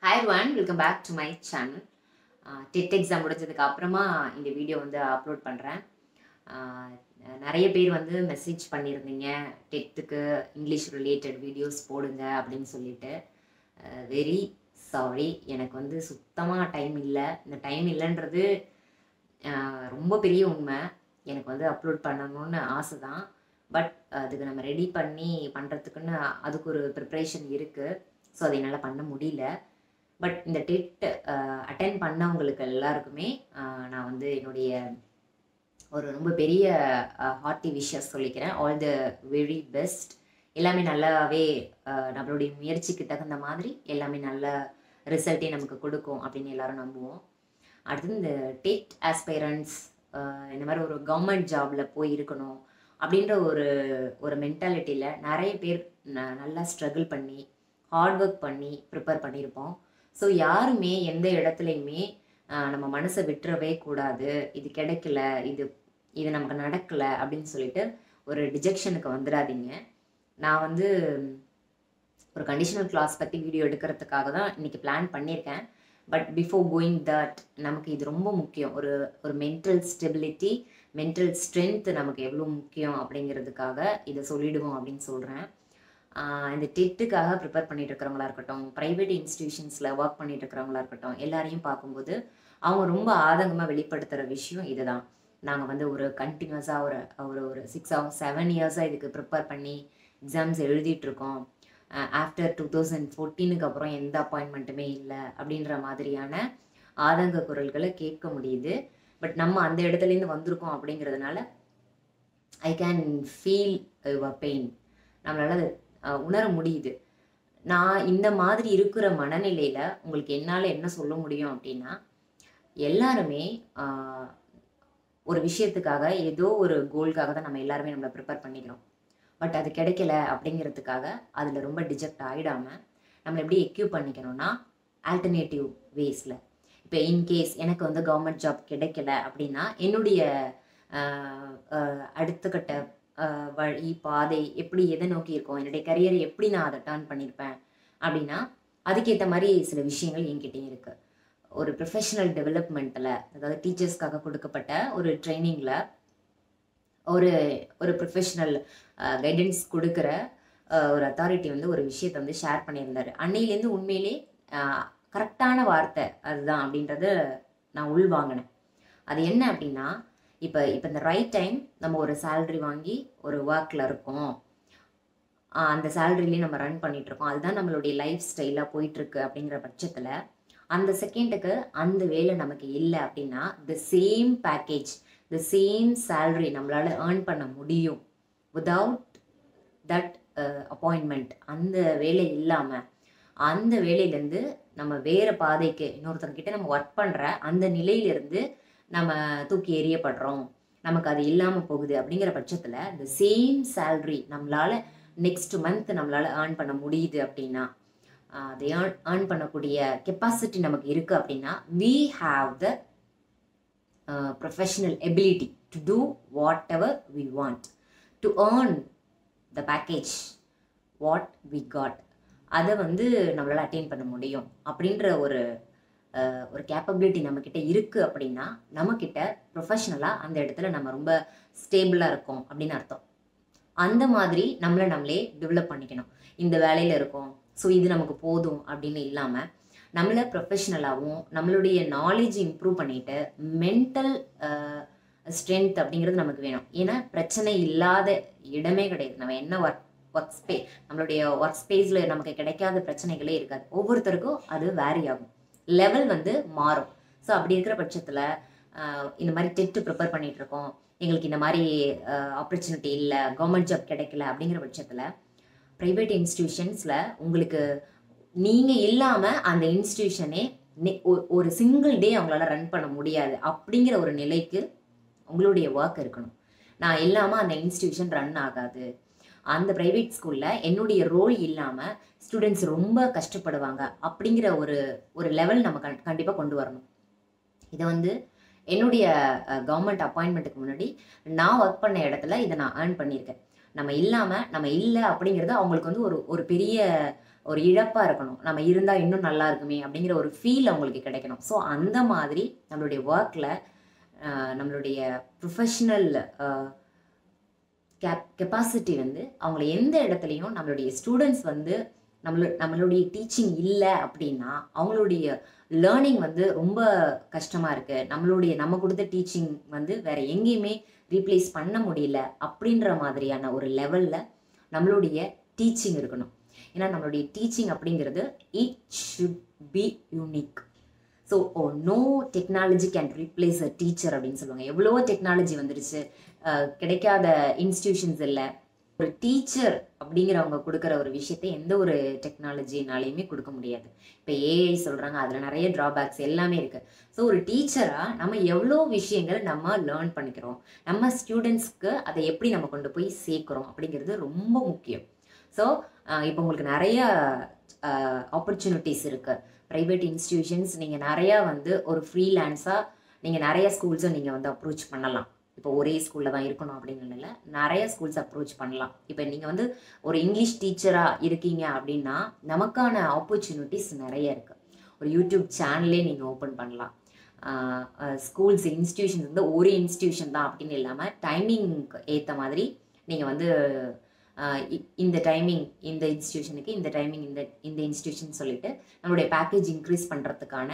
Hi everyone, welcome back to my channel. TET exam முடிஞ்சதுக்கு அப்புறமா இந்த வீடியோ வந்து அப்லோட் பண்ணுறேன். நிறைய பேர் வந்து மெசேஜ் பண்ணியிருந்தீங்க, டெத்துக்கு இங்கிலீஷ் ரிலேட்டட் வீடியோஸ் போடுங்க அப்படின்னு சொல்லிட்டு. வெரி சாரி, எனக்கு வந்து சுத்தமாக டைம் இல்லை. இந்த டைம் இல்லைன்றது ரொம்ப பெரிய உண்மை. எனக்கு வந்து அப்லோட் பண்ணணும்னு ஆசை தான். பட் அதுக்கு நம்ம ரெடி பண்ணி பண்ணுறதுக்குன்னு அதுக்கு ஒரு ப்ரிப்ரேஷன் இருக்குது. ஸோ அதை என்னால் பண்ண முடியல. பட் இந்த டெட் அட்டென்ட் பண்ணவங்களுக்கு எல்லாருக்குமே நான் வந்து என்னுடைய ஒரு ரொம்ப பெரிய ஹார்ட்டி விஷஸ் சொல்லிக்கிறேன். All the very best. எல்லாமே நல்லாவே நம்மளுடைய முயற்சிக்கு தகுந்த மாதிரி எல்லாமே நல்ல ரிசல்ட்டே நமக்கு கொடுக்கும் அப்படின்னு எல்லாரும் நம்புவோம். அடுத்தது இந்த டெட் ஆஸ்பைரன்ஸ் இந்த மாதிரி ஒரு கவர்மெண்ட் ஜாபில் போய் இருக்கணும் அப்படின்ற ஒரு மென்டாலிட்டியில் நிறைய பேர் நல்லா ஸ்ட்ரகிள் பண்ணி ஹார்ட் ஒர்க் பண்ணி ப்ரிப்பேர் பண்ணியிருப்போம். ஸோ யாருமே எந்த இடத்துலையுமே நம்ம மனசை விட்டுறவே கூடாது. இது கிடைக்கல, இது நமக்கு நடக்கலை அப்படின்னு சொல்லிட்டு ஒரு டிஜெக்ஷனுக்கு வந்துடாதீங்க. நான் வந்து ஒரு கண்டிஷனல் கிளாஸ் பற்றி வீடியோ எடுக்கிறதுக்காக தான் இன்றைக்கி பிளான் பண்ணியிருக்கேன். பட் பிஃபோர் கோயிங் தட் நமக்கு இது ரொம்ப முக்கியம். ஒரு மென்டல் ஸ்டெபிலிட்டி, மென்டல் ஸ்ட்ரென்த் நமக்கு எவ்வளோ முக்கியம் அப்படிங்கிறதுக்காக இதை சொல்லிடுவோம் அப்படின்னு சொல்கிறேன். இந்த டெட்டுக்காக ப்ரிப்பேர் பண்ணிட்டு இருக்கிறவங்களா இருக்கட்டும், ப்ரைவேட் இன்ஸ்டிடியூஷன்ஸில் ஒர்க் பண்ணிட்டு இருக்கிறவங்களா இருக்கட்டும், எல்லாரையும் பார்க்கும்போது அவங்க ரொம்ப ஆதங்கமாக வெளிப்படுத்துகிற விஷயம் இதுதான். நாங்கள் வந்து ஒரு கண்டினியூஸாக ஒரு 6 or 7 இயர்ஸாக இதுக்கு ப்ரிப்பேர் பண்ணி எக்ஸாம்ஸ் எழுதிட்டுருக்கோம். ஆஃப்டர் 2014 அப்புறம் எந்த அப்பாயின்மெண்ட்டுமே இல்லை அப்படின்ற மாதிரியான ஆதங்க குரல்களை கேட்க முடியுது. பட் நம்ம அந்த இடத்துலேருந்து வந்திருக்கோம் அப்படிங்கிறதுனால I can feel your pain. நம்மளால் அதை உணர முடியுது. நான் இந்த மாதிரி இருக்கிற மனநிலையில் உங்களுக்கு என்னால் என்ன சொல்ல முடியும் அப்படின்னா, எல்லாருமே ஒரு விஷயத்துக்காக ஏதோ ஒரு கோல்காக தான் நம்ம எல்லாருமே நம்மளை ப்ரிப்பேர் பண்ணிக்கிறோம். பட் அது கிடைக்கல அப்படிங்கிறதுக்காக அதில் ரொம்ப டிஜெக்ட் ஆகிடாமல் நம்மளை எப்படி எக்யூப் பண்ணிக்கணும்னா ஆல்டர்னேட்டிவ் வேஸில். இப்போ இன்கேஸ் எனக்கு வந்து கவர்மெண்ட் ஜாப் கிடைக்கல அப்படின்னா என்னுடைய அடுத்த கட்ட வழி பாதை எப்படி எதை நோக்கி இருக்கும், என்னுடைய கரியரை எப்படி நான் அதை டர்ன் பண்ணியிருப்பேன் அப்படின்னா அதுக்கேற்ற மாதிரி சில விஷயங்கள் என்கிட்டயும் இருக்குது. ஒரு ப்ரொஃபஷனல் டெவலப்மெண்ட்டில், அதாவது டீச்சர்ஸ்க்காக கொடுக்கப்பட்ட ஒரு ட்ரைனிங்கில் ஒரு ப்ரொஃபஷனல் கைடன்ஸ் கொடுக்குற ஒரு அத்தாரிட்டி வந்து ஒரு விஷயத்தை வந்து ஷேர் பண்ணியிருந்தார். அன்னையிலேருந்து உண்மையிலே கரெக்டான வார்த்தை அதுதான் அப்படின்றத நான் உள்வாங்கினேன். அது என்ன அப்படின்னா, இப்போ இந்த ரைட் டைம் நம்ம ஒரு சேலரி வாங்கி ஒரு ஒர்க்கில் இருக்கோம், அந்த சேலரிலேயே நம்ம ரன் பண்ணிகிட்ருக்கோம், அதுதான் நம்மளுடைய லைஃப் ஸ்டைலாக போயிட்டுருக்கு அப்படிங்கிற பட்சத்தில் அந்த செகண்டுக்கு அந்த வேலை நமக்கு இல்லை அப்படின்னா the same package, the same salary நம்மளால் ஏர்ன் பண்ண முடியும் விதவுட் தட் அப்பாயின்மெண்ட். அந்த வேலை இல்லாமல் அந்த வேலையிலேருந்து நம்ம வேறு பாதைக்கு இன்னொருத்தங்கிட்ட நம்ம ஒர்க் பண்ணுற அந்த நிலையிலேருந்து நம்ம தூக்கி எறியப்படுறோம், நமக்கு அது இல்லாமல் போகுது அப்படிங்கிற பட்சத்தில் இந்த சேம் சேல்ரி நம்மளால் நெக்ஸ்ட் மந்த் நம்மளால் ஏர்ன் பண்ண முடியுது அப்படின்னா, அதை ஏர்ன் பண்ணக்கூடிய கெப்பாசிட்டி நமக்கு இருக்குது அப்படின்னா we have the professional ability to do whatever we want to earn the package what we got. அதை வந்து நம்மளால் அட்டைன் பண்ண முடியும் அப்படின்ற ஒரு கேப்பபிலிட்டி நம்மக்கிட்ட இருக்குது அப்படின்னா நம்மக்கிட்ட ப்ரொஃபஷ்னலாக அந்த இடத்துல நம்ம ரொம்ப ஸ்டேபிளாக இருக்கோம் அப்படின்னு அர்த்தம். அந்த மாதிரி நம்மளே டெவலப் பண்ணிக்கணும். இந்த வேலையில் இருக்கோம், ஸோ இது நமக்கு போதும் அப்படின்னு இல்லாமல் நம்மளை ப்ரொஃபஷ்னலாகவும் நம்மளுடைய நாலேஜ் இம்ப்ரூவ் பண்ணிவிட்டு மென்டல் ஸ்ட்ரென்த் அப்படிங்கிறது நமக்கு வேணும். ஏன்னா பிரச்சனை இல்லாத இடமே கிடையாது. நம்ம என்ன நம்மளுடைய ஒர்க் ஸ்பேஸில் நமக்கு கிடைக்காத பிரச்சனைகளே இருக்காது. ஒவ்வொருத்தருக்கும் அது வேரி ஆகும், லெவல் வந்து மாறும். ஸோ அப்படி இருக்கிற பட்சத்தில் இந்த மாதிரி டெட்டு ப்ரிப்பேர் பண்ணிகிட்ருக்கோம், எங்களுக்கு இந்த மாதிரி ஆப்பர்ச்சுனிட்டி இல்லை, கவர்மெண்ட் ஜாப் கிடைக்கல அப்படிங்கிற பட்சத்தில் ப்ரைவேட் இன்ஸ்டிடியூஷன்ஸில் உங்களுக்கு நீங்கள் இல்லாமல் அந்த இன்ஸ்டிடியூஷனே ஒரு சிங்கிள் டே அவங்களால ரன் பண்ண முடியாது அப்படிங்கிற ஒரு நிலைக்கு உங்களுடைய ஒர்க் இருக்கணும். நான் இல்லாமல் அந்த இன்ஸ்டிடியூஷன் ரன் ஆகாது, அந்த ப்ரைவேட் ஸ்கூலில் என்னுடைய ரோல் இல்லாமல் ஸ்டூடெண்ட்ஸ் ரொம்ப கஷ்டப்படுவாங்க அப்படிங்கிற ஒரு லெவல் நம்ம கண்டிப்பாக கொண்டு வரணும். இதை வந்து என்னுடைய கவர்மெண்ட் அப்பாயின்மெண்ட்டுக்கு முன்னாடி நான் ஒர்க் பண்ண இடத்துல இதை நான் ஏர்ன் பண்ணியிருக்கேன். நம்ம இல்லை அப்படிங்கிறது அவங்களுக்கு வந்து ஒரு பெரிய ஒரு இழப்பாக இருக்கணும். நம்ம இருந்தால் இன்னும் நல்லா இருக்குமே அப்படிங்கிற ஒரு ஃபீல் அவங்களுக்கு கிடைக்கணும். ஸோ அந்த மாதிரி நம்மளுடைய ஒர்க்கில் நம்மளுடைய ப்ரொஃபஷ்னல் கெப்பாசிட்டி வந்து அவங்கள எந்த இடத்துலையும் நம்மளுடைய ஸ்டூடெண்ட்ஸ் வந்து நம்மளுடைய டீச்சிங் இல்லை அப்படின்னா அவங்களுடைய லேர்னிங் வந்து ரொம்ப கஷ்டமாக இருக்குது. நம்ம கொடுத்த டீச்சிங் வந்து வேற எங்கேயுமே ரீப்ளேஸ் பண்ண முடியல அப்படின்ற மாதிரியான ஒரு லெவலில் நம்மளுடைய டீச்சிங் இருக்கணும். ஏன்னா நம்மளுடைய டீச்சிங் அப்படிங்கிறது it should be unique. So no technology can replace a teacher அப்படின்னு சொல்லுவாங்க. எவ்வளோ டெக்னாலஜி வந்துருச்சு, கிடைக்காத இன்ஸ்டிடியூஷன்ஸ் இல்லை. ஒரு டீச்சர் அப்படிங்கிறவங்க கொடுக்குற ஒரு விஷயத்தை எந்த ஒரு டெக்னாலஜினாலையுமே கொடுக்க முடியாது. இப்போ ஏஐ சொல்கிறாங்க, அதில் நிறைய ட்ராபேக்ஸ் எல்லாமே இருக்குது. ஸோ ஒரு டீச்சராக நம்ம எவ்வளோ விஷயங்கள் நம்ம லேர்ன் பண்ணிக்கிறோம், நம்ம ஸ்டூடெண்ட்ஸ்க்கு அதை எப்படி நம்ம கொண்டு போய் சேர்க்குறோம் அப்படிங்கிறது ரொம்ப முக்கியம். ஸோ இப்போ உங்களுக்கு நிறைய ஆப்பர்ச்சுனிட்டிஸ் இருக்குது. ப்ரைவேட் இன்ஸ்டிடியூஷன்ஸ் நீங்கள் நிறையா வந்து ஒரு ஃப்ரீலான்ஸாக நீங்கள் நிறைய ஸ்கூல்ஸை நீங்கள் வந்து அப்ரோச் பண்ணலாம். இப்போ ஒரே ஸ்கூலில் தான் இருக்கணும் அப்படின்னு இல்லை, நிறைய ஸ்கூல்ஸ் அப்ரோச் பண்ணலாம். இப்போ நீங்கள் வந்து ஒரு இங்கிலீஷ் டீச்சராக இருக்கீங்க அப்படின்னா நமக்கான ஆப்பர்ச்சுனிட்டிஸ் நிறைய இருக்குது. ஒரு யூடியூப் சேனலே நீங்கள் ஓப்பன் பண்ணலாம். ஸ்கூல்ஸ் இன்ஸ்டிடியூஷன்ஸ் வந்து ஒரு இன்ஸ்டிடியூஷன் தான் அப்படின்னு இல்லாமல் டைமிங்க்கு ஏற்ற மாதிரி நீங்கள் வந்து இந்த டைமிங் இந்த இன்ஸ்டிடியூஷனுக்கு, இந்த டைமிங் இந்த இன்ஸ்டிடியூஷன் சொல்லிட்டு நம்மளுடைய பேக்கேஜ் இன்க்ரீஸ் பண்ணுறதுக்கான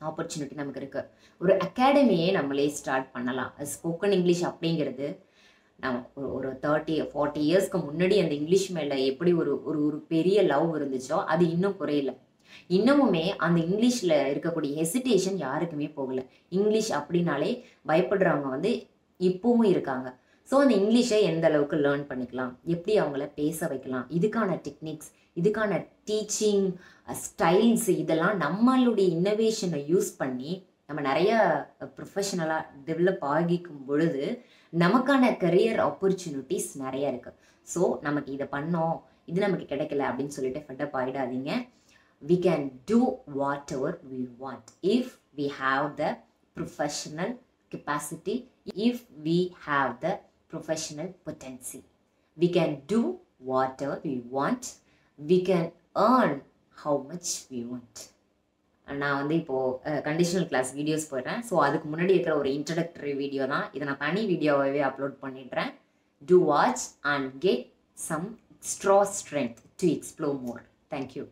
ஆப்பர்ச்சுனிட்டி நமக்கு இருக்குது. ஒரு அகாடமியே நம்மளே ஸ்டார்ட் பண்ணலாம். ஸ்போக்கன் இங்கிலீஷ் அப்படிங்கிறது நம்ம ஒரு 30-40 இயர்ஸ்க்கு முன்னாடி அந்த இங்கிலீஷ் மேலே எப்படி ஒரு பெரிய லவ் இருந்துச்சோ அது இன்னும் குறையல. இன்னமுமே அந்த இங்கிலீஷில் இருக்கக்கூடிய ஹெசிடேஷன் யாருக்குமே போகலை. இங்கிலீஷ் அப்படின்னாலே பயப்படுறவங்க வந்து இப்போவும் இருக்காங்க. ஸோ அந்த இங்கிலீஷை எந்த அளவுக்கு லேர்ன் பண்ணிக்கலாம், எப்படி அவங்கள பேச வைக்கலாம், இதுக்கான டெக்னிக்ஸ், இதுக்கான டீச்சிங் ஸ்டைல்ஸ், இதெல்லாம் நம்மளுடைய இன்னோவேஷனை யூஸ் பண்ணி நம்ம நிறைய ப்ரொஃபஷனலாக டெவலப் ஆகிக்கும் பொழுது நமக்கான கரியர் ஆப்பர்ச்சுனிட்டிஸ் நிறையா இருக்குது. ஸோ நமக்கு இதை பண்ணோம், இது நமக்கு கிடைக்கல அப்படின்னு சொல்லிட்டு fed up ஆகிடாதீங்க. we can do whatever we want if we have the professional capacity, if we have the professional potency. We can do whatever we want, we can earn how much we want. நான் வந்து இப்போது conditional clause videos போடுறேன். So அதுக்கு முன்னாடி இருக்கிற ஒரு introductory video தான் இதை. நான் தனி வீடியோவாகவே அப்லோட் பண்ணிடுறேன். Do watch and get some extra strength to explore more. Thank you.